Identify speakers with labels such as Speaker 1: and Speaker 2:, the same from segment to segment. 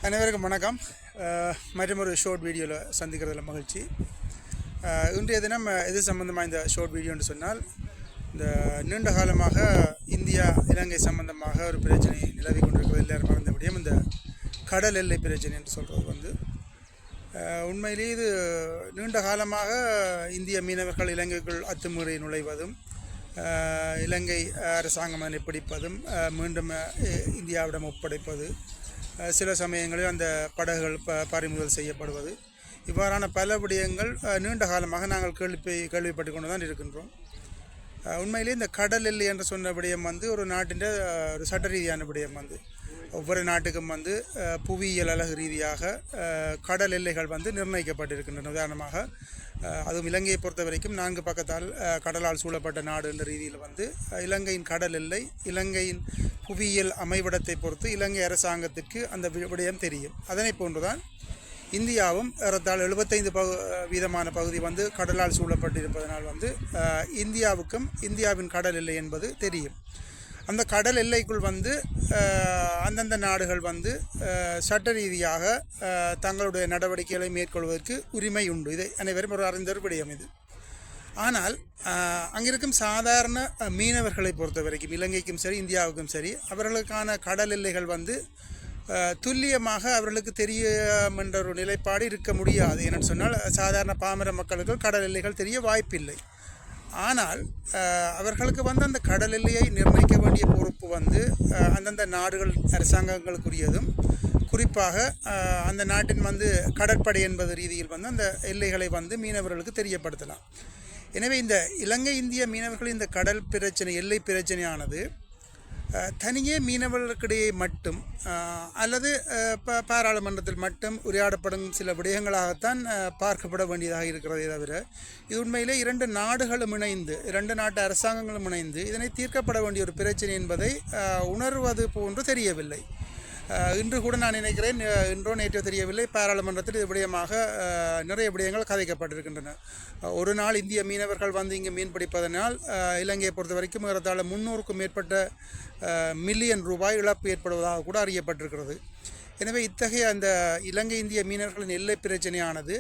Speaker 1: அனைவருக்கும் வணக்கம். மற்றும் ஒரு ஷார்ட் வீடியோவில் சந்திக்கிறதுல மகிழ்ச்சி. இன்றைய தினம் இது சம்பந்தமாக இந்த ஷார்ட் வீடியோன்னு சொன்னால், இந்த நீண்ட காலமாக இந்தியா இலங்கை சம்பந்தமாக ஒரு பிரச்சனை நிலவி கொண்டிருக்கிறது. எல்லாரும் மறந்தபடியும் இந்த கடல் எல்லை பிரச்சனை என்று சொல்கிறது உண்மையிலேயே இது நீண்ட காலமாக இந்திய மீனவர்கள் இலங்கைக்குள் அத்துமீறி நுழைவதும், இலங்கை அரசாங்கம் அதனை பிடிப்பதும், மீண்டும் இந்தியாவிடம் ஒப்படைப்பது, சில சமயங்களில் அந்த படகுகள் பறிமுதல் செய்யப்படுவது, இவ்வாறான பல விடயங்கள் நீண்ட காலமாக நாங்கள் கேள்விப்பட்டு கொண்டு தான் இருக்கின்றோம். உண்மையிலே இந்த கடல் எல்லை என்று சொன்ன விடயம் ஒரு நாட்டின் ஒரு சட்ட ரீதியான விடயம். ஒவ்வொரு நாட்டுக்கும் புவியியல் அழகு ரீதியாக கடல் எல்லைகள் நிர்ணயிக்கப்பட்டிருக்கின்றன. உதாரணமாக அதுவும் இலங்கையை பொறுத்த வரைக்கும் 4 பக்கத்தால் கடலால் சூழப்பட்ட நாடு என்ற ரீதியில் இலங்கையின் கடல் எல்லை இலங்கையின் புவியியல் அமைவிடத்தை பொறுத்து இலங்கை அரசாங்கத்துக்கு அந்த விடயம் தெரியும். அதனை போன்றுதான் இந்தியாவும் ஏறத்தாழ் 75% பகுதி கடலால் சூழப்பட்டிருப்பதனால் இந்தியாவுக்கும் இந்தியாவின் கடல் எல்லை என்பது தெரியும். அந்த கடல் எல்லைக்குள் அந்தந்த நாடுகள் சட்ட ரீதியாக தங்களுடைய நடவடிக்கைகளை மேற்கொள்வதற்கு உரிமை உண்டு. இதை அனைவரும் ஒரு அறிந்த விடயம் இது. ஆனால் அங்கிருக்கும் சாதாரண மீனவர்களை பொறுத்த வரைக்கும் இலங்கைக்கும் சரி இந்தியாவுக்கும் சரி அவர்களுக்கான கடல் எல்லைகள் துல்லியமாக அவர்களுக்கு தெரியும் என்ற ஒரு நிலைப்பாடு இருக்க முடியாது. என்னென்னு சொன்னால், சாதாரண பாமர மக்களுக்கு கடல் எல்லைகள் தெரிய வாய்ப்பில்லை. ஆனால் அவர்களுக்கு அந்த கடல் எல்லையை நிர்ணயிக்க வேண்டிய பொறுப்பு அந்தந்த நாடுகள் அரசாங்கங்களுக்குரியதும், குறிப்பாக அந்த நாட்டின் கடற்படை என்பது ரீதியில் அந்த எல்லைகளை மீனவர்களுக்கு தெரியப்படுத்தலாம். எனவே இந்த இலங்கை இந்திய மீனவர்கள் இந்த கடல் பிரச்சனை எல்லை பிரச்சனையானது தனியே மீனவர்களுக்கிடையே மட்டும் அல்லது பாராளுமன்றத்தில் மட்டும் உரையாடப்படும் சில விடயங்களாகத்தான் பார்க்கப்பட வேண்டியதாக இருக்கிறதே தவிர, இது உண்மையிலே 2 நாடுகளும் இணைந்து 2 நாட்டு அரசாங்கங்களும் இணைந்து இதனை தீர்க்கப்பட வேண்டிய ஒரு பிரச்சனை என்பதை உணர்வது போன்று தெரியவில்லை. இன்று கூட நான் நினைக்கிறேன், இன்றோ நேற்றோ தெரியவில்லை, பாராளுமன்றத்தில் இது விடயமாக நிறைய விடயங்கள் கதைக்கப்பட்டிருக்கின்றன. ஒரு நாள் இந்திய மீனவர்கள் இங்கே மீன் பிடிப்பதனால் இலங்கையை பொறுத்த வரைக்கும் ஏறத்தாழ 300க்கும் மேற்பட்ட மில்லியன் ரூபாய் இழப்பு ஏற்படுவதாக கூட அறியப்பட்டிருக்கிறது. எனவே இத்தகைய அந்த இலங்கை இந்திய மீனவர்களின் எல்லை பிரச்சனையானது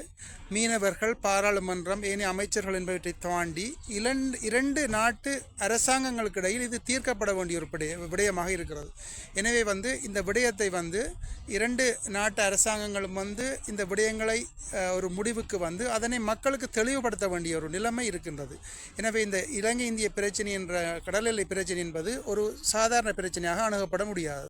Speaker 1: மீனவர்கள், பாராளுமன்றம், ஏனைய அமைச்சர்கள் என்பவற்றை தாண்டி 2 நாட்டு அரசாங்கங்களுக்கு இடையில் இது தீர்க்கப்பட வேண்டிய ஒரு விடயமாக இருக்கிறது. எனவே இந்த விடயத்தை 2 நாட்டு அரசாங்கங்களும் இந்த விடயங்களை ஒரு முடிவுக்கு அதனை மக்களுக்கு தெளிவுபடுத்த வேண்டிய ஒரு நிலைமை இருக்கின்றது. எனவே இந்த இலங்கை இந்திய பிரச்சனை என்ற கடல் எல்லை பிரச்சனை என்பது ஒரு சாதாரண பிரச்சனையாக அணுகப்பட முடியாது.